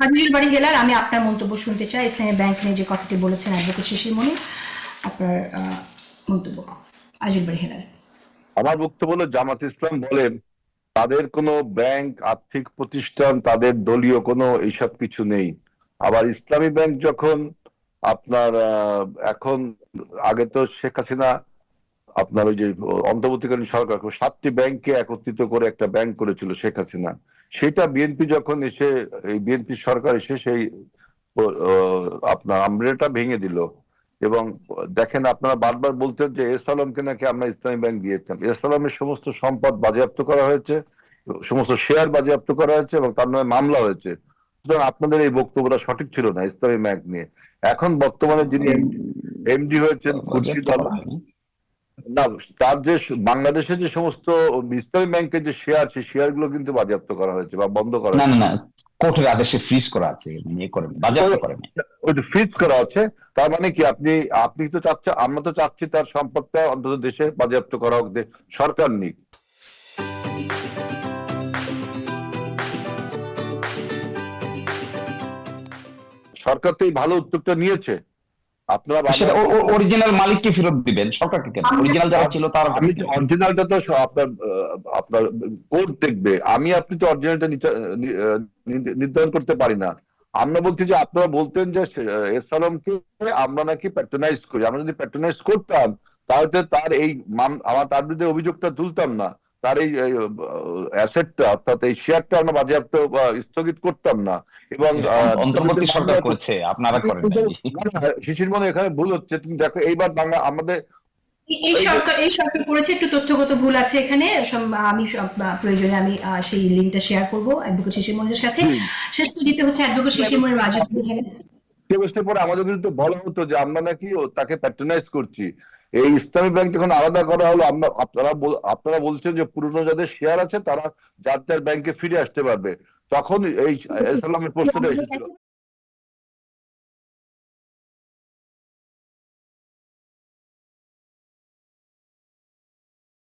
আজিজুল বাড়ি হেলাল, আমি আপনার মন্তব্য শুনতে চাই ইসলামী ব্যাংক নিয়ে যে কথাটি বলেছেন অ্যাডভোকেট শিশির মনি, আপনার মন্তব্য। আজিজুল বাড়ি হেলাল। আমার বক্তব্য হলো, জামাত ইসলাম বলেন তাদের কোনো ব্যাংক, আর্থিক প্রতিষ্ঠান, তাদের দলীয় কোনো এইসব কিছু নেই। আবার ইসলামী ব্যাংক যখন আপনার এখন, আগে তো শেখ হাসিনা আপনার ওই যে অন্তর্বর্তীকালীন সরকার 7টি ব্যাংককে একত্রিত করে একটা ব্যাংক করেছিল শেখ হাসিনা। সেটা বিএনপি যখন এসে, এই বিএনপি সরকার এসে সেই আপনার আমরেটা ভেঙে দিল। এবং দেখেন, আপনারা বারবার বলতেন যে এস আলমকে নাকি আমরা ইসলামী ব্যাংক দিয়েছিলাম। এস আলমের সমস্ত সম্পদ বাজেয়াপ্ত করা হয়েছে, সমস্ত শেয়ার বাজেয়াপ্ত করা হয়েছে এবং তার নামে মামলা হয়েছে। সুতরাং আপনাদের এই বক্তব্যটা সঠিক ছিল না ইসলামী ব্যাংক নিয়ে। এখন বর্তমানে যিনি এমডি হয়েছেন খুরশিদ আলম, না, তার যে বাংলাদেশে যে সমস্ত ইসলামী ব্যাংকের যে শেয়ার, সেই শেয়ার গুলো কিন্তু বাজেয়াপ্ত করা হয়েছে বা বন্ধ করা না হয়েছে। না না, কোর্টের আদেশে ফ্রিজ করা আছে, ইয়ে করেন, বাজেয়াপ্ত করেন। ওইটা ফ্রিজ করা আছে। তার মানে কি, আপনি তো চাচ্ছেন, আমরা তো চাচ্ছি তার সম্পদটা অন্তত দেশে বাজেয়াপ্ত করা হোক, সরকার নিক। সরকার তো এই ভালো উদ্যোগটা নিয়েছে। আপনারা সেটা অরিজিনাল মালিককে ফেরত দিবেন, সরকারকে কেন? অরিজিনাল যারা ছিল তার আমি অরিজিনালটা তো আপনার আপনার কোর্ট দেখবে। আপনি তো অরিজিনালটা নির্ধারণ করতে পারি না। আমরা বলছি যে আপনারা বলতেন যে এস আলমকে আমরা নাকি প্যাট্রোনাইজ করি। আমরা যদি প্যাট্রোনাইজ করতাম তাহলে তার এই তার বিরুদ্ধে অভিযোগটা তুলতাম না। তার এই অ্যাসেটটা, অর্থাৎ এই শেয়ারটা আমরা বাজেয়াপ্ত বা স্থগিত করতাম না। এবং অন্তর্বর্তী সরকার করেছে, আপনারা করেন নাই। শিশির মনে এখানে ভুল হচ্ছে। তুমি দেখো, এইবার আমাদের এই সরকার করেছে, একটু তথ্যগত ভুল আছে এখানে। আমি প্রয়োজনে আমি সেই লিঙ্কটা শেয়ার করবো অ্যাডভোকেট শিশির মনির সাথে। শেষ দিতে হচ্ছে অ্যাডভোকেট শিশির মনির পরে আমাদের বিরুদ্ধে বলা হতো যে আমরা নাকি তাকে প্যাট্রোনাইজ করছি। এই ইসলামী ব্যাংক যখন আলাদা করা হলো, আপনারা বলছেন যে পুরনো যাদের শেয়ার আছে তারা যার যার ব্যাংকে ফিরে আসতে পারবে। তখন এই ইসলামের প্রশ্নটা এসেছিল।